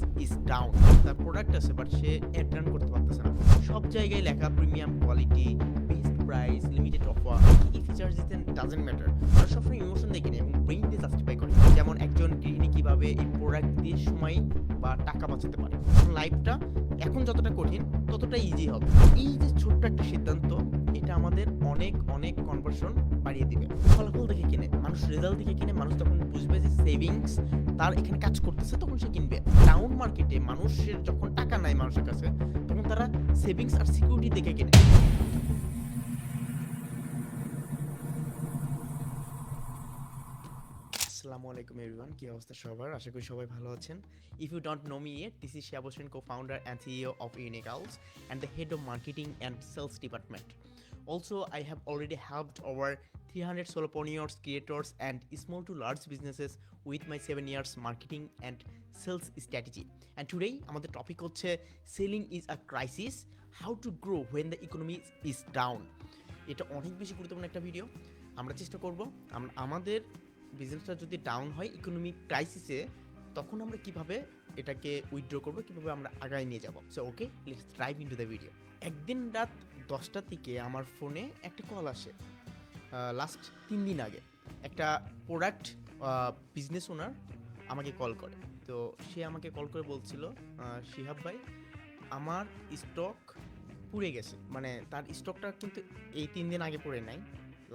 Savings is down. তার product আছে but say add run করতে পারতেছে না। সব জায়গায় লেখা premium quality, best price, limited offer, কি ফিচার্স দিতেন ডাজেন্ট ম্যাটার। মানুষ সবসময় ইমোশন দেখে নেয় এবং ব্রেইন দিয়ে জাস্টিফাই করে। যেমন একজন গৃহিণী কিভাবে এই প্রোডাক্ট দিয়ে সময় বা টাকা বাঁচাতে পারে। লাইফটা এখন যতটা কঠিন ততটা ইজি হবে। এই যে ছোট্ট একটা সিদ্ধান্ত, এটা আমাদের অনেক অনেক কনভার্সন বাড়িয়ে দিবে। ফলাফল দেখে কিনে, মানুষ রেজাল্ট দেখে কিনে। মানুষ তখন বুঝবে যে সেভিংস তার এখানে কাজ করতেছে, তখন সে কিনবে। ডাউন মার্কেটে মানুষের যখন টাকা নাই মানুষের কাছে, তখন তারা সেভিংস আর সিকিউরিটি দেখে কিনে। আসসালামু আলাইকুম এভরিওয়ান, কি অবস্থা সবার? আশা করি সবাই ভালো আছেন। If you don't know me yet, this is Shihab Hossain, co-founder and CEO of Unicals and the head of marketing and sales department. Also, I have already helped over 300 solopreneurs, creators and small to large businesses with my 7 years marketing and sales strategy. And today আমাদের topic হচ্ছে selling is a crisis, how to grow when the economy is down. এটা অনেক বেশি গুরুত্বপূর্ণ একটা video. আমরা চেষ্টা করব আমাদের বিজনেসটা যদি ডাউন হয় ইকোনমিক ক্রাইসিসে, তখন আমরা কিভাবে এটাকে উইথড্র করবো, কিভাবে আমরা আগায় নিয়ে যাব। So okay, let's drive into the video. একদিন রাত 10টার দিকে আমার ফোনে একটা কল আসে। লাস্ট 3 দিন আগে একটা প্রোডাক্ট বিজনেস ওনার আমাকে কল করে। তো সে আমাকে কল করে বলছিল, শিহাব ভাই, আমার স্টক পুড়ে গেছে। মানে তার স্টকটা কিন্তু এই 3 দিন আগে পড়ে নাই,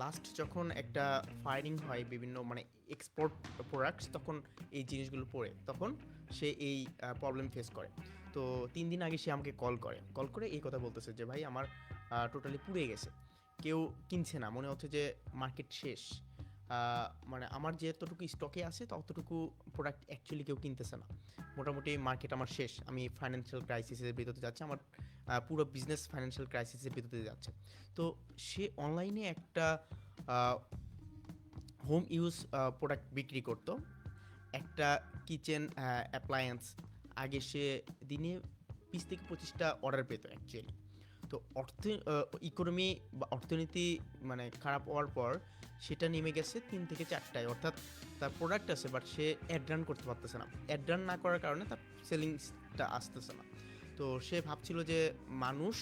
লাস্ট যখন একটা ফায়ারিং হয় বিভিন্ন মানে এক্সপোর্ট প্রোডাক্টস, তখন এই জিনিসগুলো পড়ে, তখন সে এই প্রবলেম ফেস করে। তো 3 দিন আগে সে আমাকে কল করে এই কথা বলতেছে যে ভাই, আমার টোটালি পুড়ে গেছে, কেউ কিনছে না, মনে হচ্ছে যে মার্কেট শেষ। মানে আমার যতটুকু স্টকে আছে ততটুকু প্রোডাক্ট অ্যাকচুয়ালি কেউ কিনতেছে না, মোটামুটি মার্কেট আমার শেষ, আমি ফাইন্যান্সিয়াল ক্রাইসিসের ভিতরে যাচ্ছি, আমার পুরো বিজনেস ফাইন্যান্সিয়াল ক্রাইসিসের ভিতরে যাচ্ছে। তো সে অনলাইনে একটা হোম ইউজ প্রোডাক্ট বিক্রি করতো, একটা কিচেন অ্যাপ্লায়েন্স। আগে সে দিনে 20 থেকে 25টা অর্ডার পেত অ্যাকচুয়ালি। তো ইকোনমি বা অর্থনীতি মানে খারাপ হওয়ার পর সেটা নেমে গেছে 3 থেকে 4টায়। অর্থাৎ তার প্রোডাক্ট আছে বাট সে অ্যাড রান করতে পারতেছে না। অ্যাড রান না করার কারণে তার সেলিংসটা আসতেছে না। তো সে ভাবছিল যে মানুষ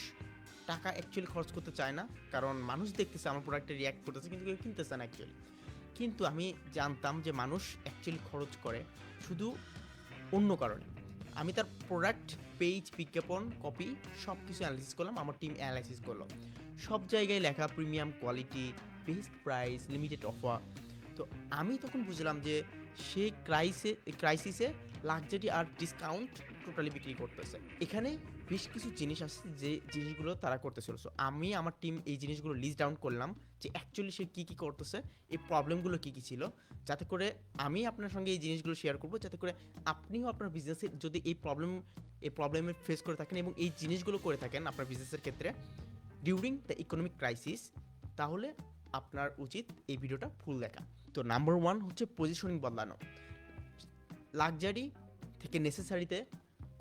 টাকা অ্যাকচুয়ালি খরচ করতে চায় না, কারণ মানুষ দেখতেছে আমার প্রোডাক্টে রিয়্যাক্ট করতেছে, কিন্তু কেউ কিনতেছে না অ্যাকচুয়ালি। কিন্তু আমি জানতাম যে মানুষ অ্যাকচুয়ালি খরচ করে শুধু অন্য কারণে। আমি তার প্রোডাক্ট, পেজ, বিজ্ঞাপন, কপি সব কিছু অ্যানালাইসিস করলাম, আমার টিম অ্যানালাইসিস করলো। সব জায়গায় লেখা premium quality, best price, limited offer. তো আমি তখন বুঝলাম যে সে ক্রাইসিসে লাক্সারি আর ডিসকাউন্ট টোটালি বিক্রি করতেছে। এখানে বেশ কিছু জিনিস আছে যে জিনিসগুলো তারা করতেছিল। সো আমি আমার টিম এই জিনিসগুলো লিস্ট ডাউন করলাম যে অ্যাকচুয়ালি সে কী কী করতেছে, এই প্রবলেমগুলো কী কী ছিল, যাতে করে আমি আপনার সঙ্গে এই জিনিসগুলো শেয়ার করবো, যাতে করে আপনিও আপনার বিজনেসে যদি এই প্রবলেমে ফেস করে থাকেন এবং এই জিনিসগুলো করে থাকেন আপনার বিজনেসের ক্ষেত্রে ডিউরিং দ্য ইকোনমিক ক্রাইসিস, তাহলে আপনার উচিত এই ভিডিওটা ফুল দেখা। তো নাম্বার 1 হচ্ছে পজিশনিং বদলানো, লাক্সারি থেকে নেসেসারিতে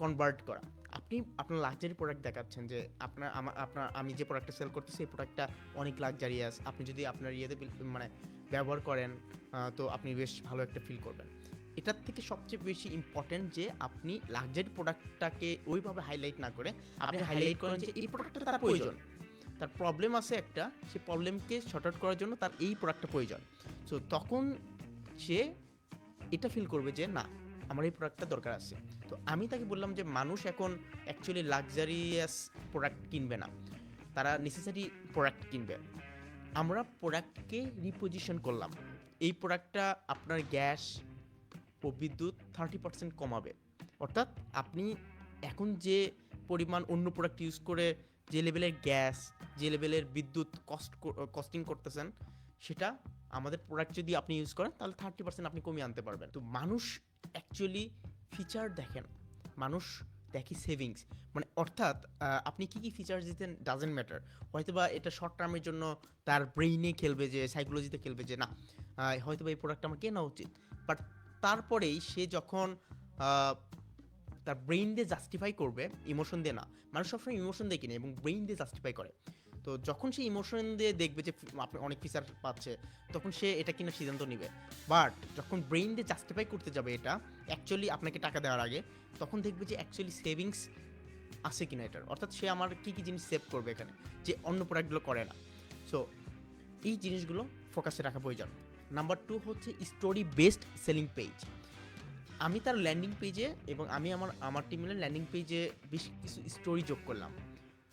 কনভার্ট করা। আপনি আপনার লাক্সারি প্রোডাক্ট দেখাচ্ছেন যে আমি যে প্রোডাক্টটা সেল করতেছি এই প্রোডাক্টটা অনেক লাক্সারিয়াস, আপনি যদি আপনার মানে ব্যবহার করেন তো আপনি বেশ ভালো একটা ফিল করবেন। এটার থেকে সবচেয়ে বেশি ইম্পর্টেন্ট যে আপনি লাক্সারি প্রোডাক্টটাকে ওইভাবে হাইলাইট না করে আপনি হাইলাইট করেন যে এই প্রোডাক্টটা তার প্রয়োজন, তার প্রবলেম আছে একটা, সেই প্রবলেমকে শর্ট আউট করার জন্য তার এই প্রোডাক্টটা প্রয়োজন। সো তখন সে এটা ফিল করবে যে না, আমার এই প্রোডাক্টটা দরকার আছে। তো আমি তাকে বললাম যে মানুষ এখন অ্যাকচুয়ালি লাক্সারিয়াস প্রোডাক্ট কিনবে না, তারা নেসেসারি প্রোডাক্ট কিনবে। আমরা প্রোডাক্টকে রিপোজিশন করলাম, এই প্রোডাক্টটা আপনার গ্যাস ও বিদ্যুৎ 30% কমাবে। অর্থাৎ আপনি এখন যে পরিমাণ অন্য প্রোডাক্ট ইউজ করে যে লেভেলের গ্যাস, যে লেভেলের বিদ্যুৎ কস্টিং করতেছেন, সেটা আমাদের প্রোডাক্ট যদি আপনি ইউজ করেন তাহলে 30% আপনি কমিয়ে আনতে পারবেন। তো মানুষ অ্যাকচুয়ালি ফিচার দেখেন, মানুষ দেখি সেভিংস। মানে অর্থাৎ আপনি কী কী ফিচার্স দিতেন ডাজেন্ট ম্যাটার। হয়তো বা এটা শর্ট টার্মের জন্য তার ব্রেইনে খেলবে, যে সাইকোলজিতে খেলবে যে না, হয়তো বা এই প্রোডাক্টটা আমার কেনা উচিত। বাট তারপরেই সে যখন তার ব্রেইন দিয়ে জাস্টিফাই করবে, ইমোশন দিয়ে না, মানুষ সবসময় ইমোশন দিয়ে কিনে এবং ব্রেইন দিয়ে জাস্টিফাই করে। তো যখন সে ইমোশন দিয়ে দেখবে যে আপনি অনেক ফিচার পাচ্ছে, তখন সে এটা কেনার সিদ্ধান্ত নেবে। বাট যখন ব্রেইন দিয়ে জাস্টিফাই করতে যাবে এটা অ্যাকচুয়ালি আপনাকে টাকা দেওয়ার আগে, তখন দেখবে যে অ্যাকচুয়ালি সেভিংস আছে কিনা এটার, অর্থাৎ সে আমার কী কী জিনিস সেভ করবে এখানে, যে অন্য প্রোডাক্টগুলো করে না। সো এই জিনিসগুলো ফোকাসে রাখা প্রয়োজন। নাম্বার 2 হচ্ছে স্টোরি বেসড সেলিং পেজ। আমি তার ল্যান্ডিং পেজে এবং আমি আমার টিমের ল্যান্ডিং পেজে বেশ কিছু স্টোরি যোগ করলাম,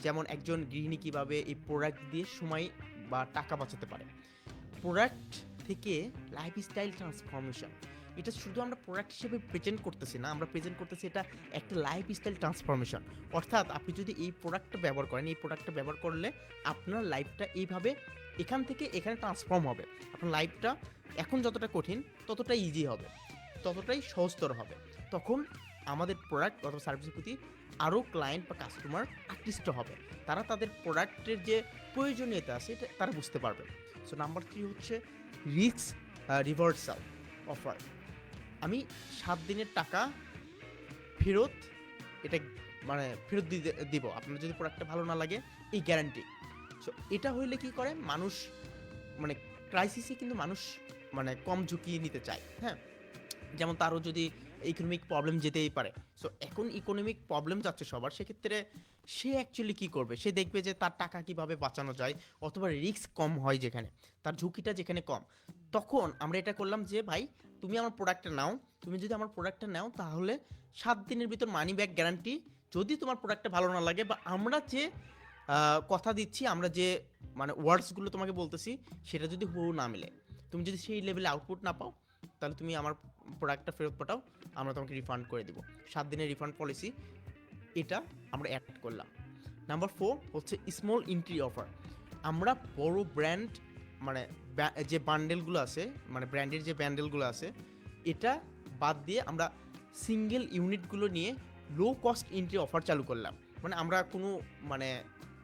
যেমন একজন গৃহিণী কীভাবে এই প্রোডাক্ট দিয়ে সময় বা টাকা বাঁচাতে পারে। প্রোডাক্ট থেকে লাইফস্টাইল ট্রান্সফরমেশন, এটা শুধু আমরা প্রোডাক্ট হিসেবে প্রেজেন্ট করতেছি না, আমরা প্রেজেন্ট করতেছি এটা একটা লাইফস্টাইল ট্রান্সফরমেশন। অর্থাৎ আপনি যদি এই প্রোডাক্টটা ব্যবহার করেন, এই প্রোডাক্টটা ব্যবহার করলে আপনার লাইফটা এইভাবে এখান থেকে এখানে ট্রান্সফর্ম হবে। আপনার লাইফটা এখন যতটা কঠিন ততটাই ইজি হবে, ততটাই সহজতর হবে। তখন আমাদের প্রোডাক্ট অথবা সার্ভিসের প্রতি আরও ক্লায়েন্ট বা কাস্টমার আকৃষ্ট হবে, তারা তাদের প্রোডাক্টের যে প্রয়োজনীয়তা আছে এটা তারা বুঝতে পারবে। সো নাম্বার 3 হচ্ছে রিস্ক রিভার্সাল অফার। আমি 7 দিনের টাকা ফেরত, এটা মানে ফেরত দিব আপনার যদি প্রোডাক্টটা ভালো না লাগে, এই গ্যারান্টি। সো এটা হইলে কি করে মানুষ, মানে ক্রাইসিসে কিন্তু মানুষ মানে কম ঝুঁকি নিতে চায়। হ্যাঁ, যেমন তারও যদি ইকোনমিক প্রবলেম যেতেই পারে। সো এখন ইকোনমিক প্রবলেম যাচ্ছে সবার, সেক্ষেত্রে সে অ্যাকচুয়ালি কী করবে, সে দেখবে যে তার টাকা কিভাবে বাঁচানো যায় অথবা রিস্ক কম হয়, যেখানে তার ঝুঁকিটা যেখানে কম। তখন আমরা এটা করলাম যে ভাই তুমি আমার প্রোডাক্টটা নাও, তুমি যদি আমার প্রোডাক্টটা নাও তাহলে 7 দিনের ভিতর মানি ব্যাক গ্যারান্টি। যদি তোমার প্রোডাক্টটা ভালো না লাগে বা আমরা যে কথা দিচ্ছি, আমরা যে মানে ওয়ার্ডসগুলো তোমাকে বলতেছি সেটা যদি হুবহু না মিলে, তুমি যদি সেই লেভেলে আউটপুট না পাও, তাহলে তুমি আমার প্রোডাক্টটা ফেরত পাঠাও, আমরা তোমাকে রিফান্ড করে দিব। 7 দিনের রিফান্ড পলিসি, এটা আমরা অ্যাড করলাম। নাম্বার 4 হচ্ছে স্মল এন্ট্রি অফার। আমরা বড় ব্র্যান্ড মানে যে বান্ডেলগুলো আছে, মানে ব্র্যান্ডের যে ব্যান্ডেলগুলো আছে, এটা বাদ দিয়ে আমরা সিঙ্গেল ইউনিটগুলো নিয়ে লো কস্ট এন্ট্রি অফার চালু করলাম। মানে আমরা কোনো মানে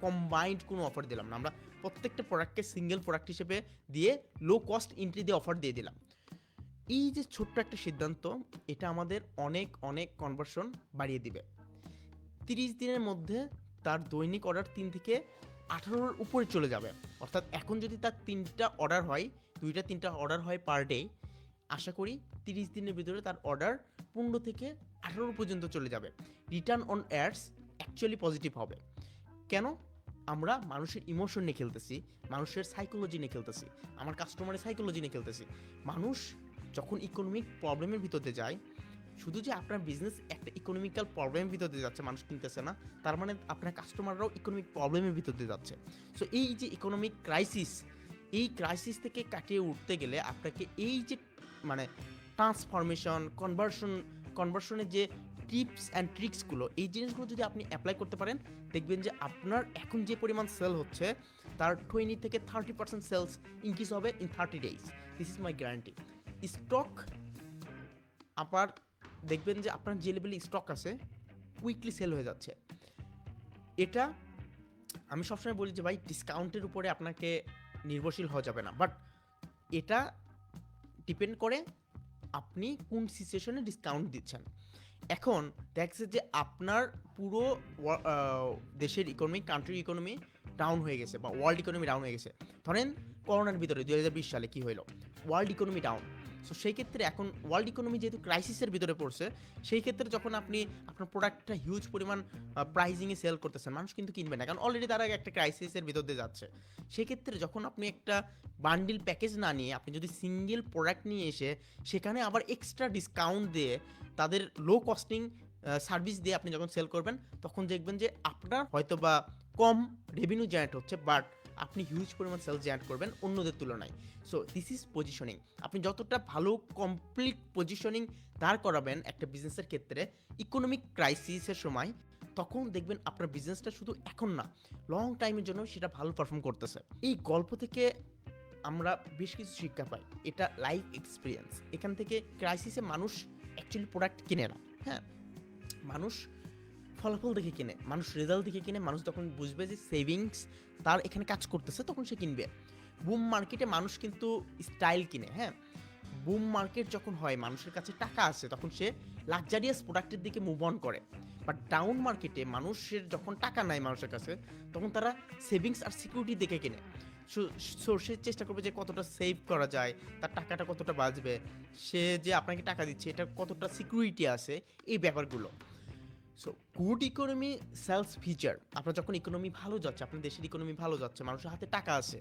কম্বাইন্ড কোনো অফার দিলাম না, আমরা প্রত্যেকটা প্রোডাক্টকে সিঙ্গেল প্রোডাক্ট হিসেবে দিয়ে লো কস্ট এন্ট্রি দিয়ে অফার দিয়ে দিলাম। এই যে ছোট্ট একটা সিদ্ধান্ত, এটা আমাদের অনেক অনেক কনভার্সন বাড়িয়ে দিবে। 30 দিনের মধ্যে তার দৈনিক অর্ডার 3 থেকে 18-র উপরে চলে যাবে। অর্থাৎ এখন যদি তার 2-3টা অর্ডার হয় পার ডে, আশা করি 30 দিনের ভিতরে তার অর্ডার 15 থেকে 18 পর্যন্ত চলে যাবে। Return on ads actually positive হবে। কেন? আমরা মানুষের ইমোশন নিয়ে খেলতেছি, মানুষের সাইকোলজি নিয়ে খেলতেছি, আমার কাস্টমারের সাইকোলজি নিয়ে খেলতেছি। মানুষ যখন ইকোনমিক প্রবলেমের ভিতরে যায়, শুধু যে আপনার বিজনেস একটা ইকোনমিক্যাল প্রবলেমের ভিতর দিয়ে যাচ্ছে, মানুষ কিনতেছে না, তার মানে আপনার কাস্টমাররাও ইকোনমিক প্রবলেমের ভিতর দিয়ে যাচ্ছে। সো এই যে ইকোনমিক ক্রাইসিস, এই ক্রাইসিস থেকে কাটিয়ে উঠতে গেলে আপনাকে এই যে মানে ট্রান্সফরমেশন, কনভার্সনের যে টিপস অ্যান্ড ট্রিক্সগুলো, এই জিনিসগুলো যদি আপনি অ্যাপ্লাই করতে পারেন, দেখবেন যে আপনার এখন যে পরিমাণ সেল হচ্ছে তার 20 থেকে 30% সেলস ইনক্রিজ হবে in 30 days। This is my guarantee. Stock আবার দেখবেন যে আপনার যে লেভেলে স্টক আছে কুইকলি সেল হয়ে যাচ্ছে। এটা আমি সবসময় বলি যে ভাই ডিসকাউন্টের উপরে আপনাকে নির্ভরশীল হওয়া যাবে না, বাট এটা ডিপেন্ড করে আপনি কোন সিচুয়েশনে ডিসকাউন্ট দিচ্ছেন। এখন দেখছে যে আপনার পুরো দেশের ইকোনমি, কান্ট্রির ইকোনমি ডাউন হয়ে গেছে বা ওয়ার্ল্ড ইকোনমি ডাউন হয়ে গেছে। ধরেন করোনার ভিতরে 2020 সালে কী হলো, ওয়ার্ল্ড ইকোনমি ডাউন। সো সেই ক্ষেত্রে এখন ওয়ার্ল্ড ইকোনমি যেহেতু ক্রাইসিসের ভিতরে পড়ছে, সেই ক্ষেত্রে যখন আপনি আপনার প্রোডাক্টটা হিউজ পরিমাণ প্রাইজিংয়ে সেল করতেছেন, মানুষ কিন্তু কিনবে না, কারণ অলরেডি তারা একটা ক্রাইসিসের ভিতর দিয়ে যাচ্ছে। সেক্ষেত্রে যখন আপনি একটা বান্ডিল প্যাকেজ না নিয়ে আপনি যদি সিঙ্গেল প্রোডাক্ট নিয়ে এসে সেখানে আবার এক্সট্রা ডিসকাউন্ট দিয়ে তাদের লো কস্টিং সার্ভিস দিয়ে আপনি যখন সেল করবেন, তখন দেখবেন যে আপনার হয়তো বা কম রেভিনিউ জেনারেট হচ্ছে, বাট আপনি হিউজ পরিমাণ সেলস জেনারেট করবেন অন্যদের তুলনায়। So this is positioning. আপনি যতটা ভালো কমপ্লিট পজিশনিং দাঁড় করাবেন একটা বিজনেসের ক্ষেত্রে ইকোনমিক ক্রাইসিসের সময়, তখন দেখবেন আপনার বিজনেসটা শুধু এখন না, লং টাইমের জন্য সেটা ভালো পারফর্ম করতেছে। এই গল্প থেকে আমরা বেশ কিছু শিক্ষা পাই, এটা লাইফ এক্সপিরিয়েন্স। এখান থেকে ক্রাইসিসে মানুষ অ্যাকচুয়ালি প্রোডাক্ট কিনে না, হ্যাঁ, মানুষ ফলাফল দেখে কিনে, মানুষ রেজাল্ট দেখে কিনে। মানুষ তখন বুঝবে যে সেভিংস তার এখানে কাজ করতেছে, তখন সে কিনবে। বুম মার্কেটে মানুষ কিন্তু স্টাইল কিনে, হ্যাঁ, বুম মার্কেট যখন হয় মানুষের কাছে টাকা আছে, তখন সে লাক্সারিয়াস প্রোডাক্টের দিকে মুভ অন করে। বাট ডাউন মার্কেটে মানুষের যখন টাকা নাই মানুষের কাছে, তখন তারা সেভিংস আর সিকিউরিটি দেখে কেনে। সো সে চেষ্টা করবে যে কতটা সেভ করা যায়, তার টাকাটা কতটা বাঁচবে, সে যে আপনাকে টাকা দিচ্ছে এটা কতটা সিকিউরিটি আছে, এই ব্যাপারগুলো। So good economy sales feature. আপনার যখন ইকোনমি ভালো যাচ্ছে, আপনার দেশের ইকোনমি ভালো যাচ্ছে, মানুষের হাতে টাকা আছে,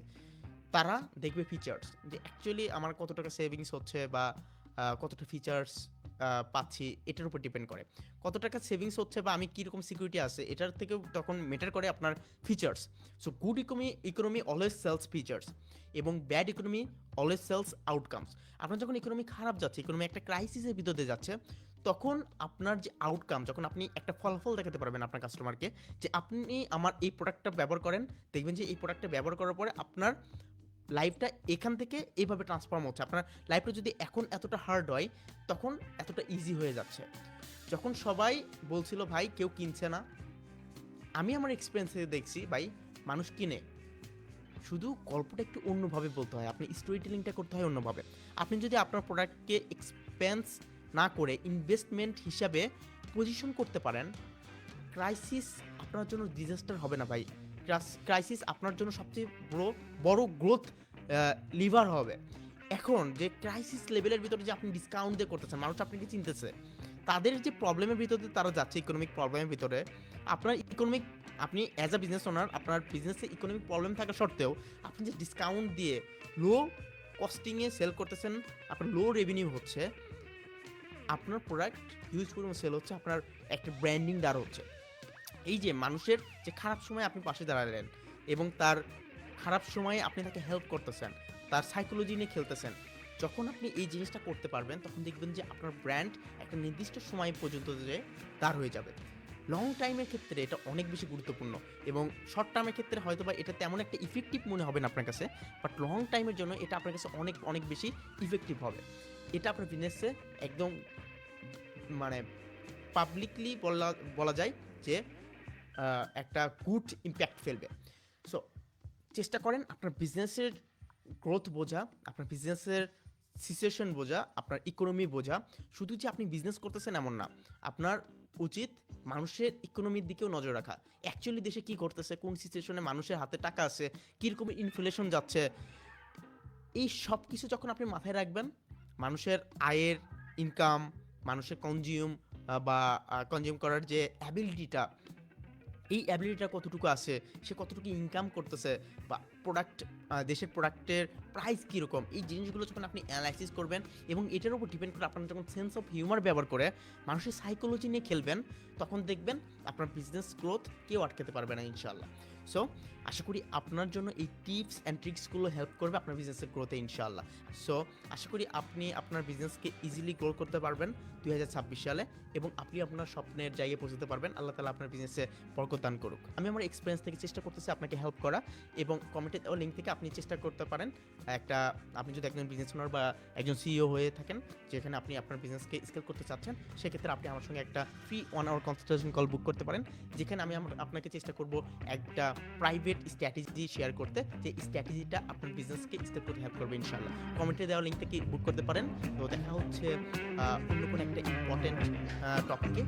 তারা দেখবে ফিচার্স, যে অ্যাকচুয়ালি আমার কত টাকা সেভিংস হচ্ছে বা কতটা ফিচার্স পাচ্ছি, এটার উপর ডিপেন্ড করে। কত টাকা সেভিংস হচ্ছে বা আমি কীরকম সিকিউরিটি আছে, এটার থেকেও তখন ম্যাটার করে আপনার features. So good economy always sells features, এবং bad economy always sells outcomes. আপনার যখন ইকোনমি খারাপ যাচ্ছে, ইকোনমি একটা ক্রাইসিসের ভিতরে যাচ্ছে, তখন আপনার যে আউটকাম, যখন আপনি একটা ফলাফল দেখাতে পারবেন আপনার কাস্টমারকে যে আপনি আমার এই প্রোডাক্টটা ব্যবহার করেন, দেখবেন যে এই প্রোডাক্টটা ব্যবহার করার পরে আপনার লাইফটা এখান থেকে এইভাবে ট্রান্সফর্ম হচ্ছে। আপনার লাইফটা যদি এখন এতটা হার্ড হয়, তখন এতটা ইজি হয়ে যাচ্ছে। যখন সবাই বলছিল ভাই কেউ কিনছে না, আমি আমার এক্সপিরিয়েন্সে দেখছি ভাই মানুষ কিনে, শুধু গল্পটা একটু অন্যভাবে বলতে হয়, আপনি স্টোরি টেলিংটা করতে হয় অন্যভাবে। আপনি যদি আপনার প্রোডাক্টকে এক্সপেন্স না করে ইনভেস্টমেন্ট হিসাবে পজিশন করতে পারেন, ক্রাইসিস আপনার জন্য ডিজাস্টার হবে না ভাই। ক্রাইসিস আপনার জন্য সবচেয়ে বড় গ্রোথ লিভার হবে। এখন যে ক্রাইসিস লেভেলের ভিতরে যে আপনি ডিসকাউন্ট দিয়ে করতেছেন, মানুষ আপনাকে চিনতেছে, তাদের যে প্রবলেমের ভিতরে তারা যাচ্ছে, ইকোনমিক প্রবলেমের ভিতরে, আপনার আপনি অ্যাজ আ বিজনেস ওনার আপনার বিজনেসে ইকোনমিক প্রবলেম থাকা সত্ত্বেও আপনি যে ডিসকাউন্ট দিয়ে লো কস্টিংয়ে সেল করতেছেন, আপনার লো রেভিনিউ হচ্ছে, আপনার প্রোডাক্ট হিউজ পরিমাণ সেল হচ্ছে, আপনার একটা ব্র্যান্ডিং দ্বারা হচ্ছে। এই যে মানুষের যে খারাপ সময় আপনি পাশে দাঁড়ালেন এবং তার খারাপ সময়ে আপনি তাকে হেল্প করতেছেন, তার সাইকোলজি নিয়ে খেলতেছেন, যখন আপনি এই জিনিসটা করতে পারবেন, তখন দেখবেন যে আপনার ব্র্যান্ড একটা নির্দিষ্ট সময় পর্যন্ত যে দাঁড় হয়ে যাবে। লং টাইমের ক্ষেত্রে এটা অনেক বেশি গুরুত্বপূর্ণ, এবং শর্ট টার্মের ক্ষেত্রে হয়তো বা এটা তেমন একটা ইফেক্টিভ মনে হবে না আপনার কাছে, বাট লং টাইমের জন্য এটা আপনার কাছে অনেক অনেক বেশি ইফেক্টিভ হবে। এটা আপনার বিজনেসে একদম মানে পাবলিকলি বলা যায় যে একটা গুড ইম্প্যাক্ট ফেলবে। সো চেষ্টা করেন আপনার বিজনেসের গ্রোথ বোঝা, আপনার বিজনেসের সিচুয়েশন বোঝা, আপনার ইকোনমি বোঝা। শুধু যে আপনি বিজনেস করতেছেন এমন না, আপনার উচিত মানুষের ইকোনমির দিকেও নজর রাখা। অ্যাকচুয়ালি দেশে কী করতেছে, কোন সিচুয়েশনে মানুষের হাতে টাকা আছে, কীরকম ইনফ্লেশন যাচ্ছে, এই সব কিছু যখন আপনি মাথায় রাখবেন, মানুষের আয়ের ইনকাম, মানুষের কনজিউম করার যে অ্যাবিলিটিটা, এই অ্যাবিলিটিটা কতটুকু আছে, সে কতটুকু ইনকাম করতেছে, বা দেশের প্রোডাক্টের প্রাইস কীরকম, এই জিনিসগুলো যখন আপনি অ্যানালাইসিস করবেন এবং এটার উপর ডিপেন্ড করে আপনার যখন সেন্স অফ হিউমার ব্যবহার করে মানুষের সাইকোলজি নিয়ে খেলবেন, তখন দেখবেন আপনার বিজনেস গ্রোথ কেউ আটকাতে পারবে না ইনশাআল্লাহ। সো আশা করি আপনার জন্য এই টিপস অ্যান্ড ট্রিক্সগুলো হেল্প করবে আপনার বিজনেসের গ্রোথে ইনশাআল্লাহ। সো আশা করি আপনি আপনার বিজনেসকে ইজিলি গ্রো করতে পারবেন 2026 সালে, এবং আপনি আপনার স্বপ্নের জায়গায় পৌঁছতে পারবেন। আল্লাহ তাআলা আপনার বিজনেসে বরকত দান করুক। আমি আমার এক্সপিরিয়েন্স থেকে চেষ্টা করতেছি আপনাকে হেল্প করা, এবং কমেন্টে দেওয়া লিঙ্ক থেকে আপনি চেষ্টা করতে পারেন আপনি যদি একজন বিজনেস ওনার বা একজন সিইও হয়ে থাকেন, যেখানে আপনি আপনার বিজনেসকে স্কেল করতে চাচ্ছেন, সেক্ষেত্রে আপনি আমার সঙ্গে একটা ফ্রি 1 আওয়ার কনসালটেশন কল বুক করতে পারেন, যেখানে আমি আপনাকে চেষ্টা করব একটা প্রাইভেট স্ট্র্যাটেজি শেয়ার করতে, যে স্ট্র্যাটেজিটা আপনার বিজনেসকে স্কেল করতে হেল্প করবে ইনশাআল্লাহ। কমেন্টে দেওয়া লিঙ্ক থেকে বুক করতে পারেন। তো দেখা হচ্ছে অন্য কোনো একটা ইম্পর্টেন্ট টপিকে।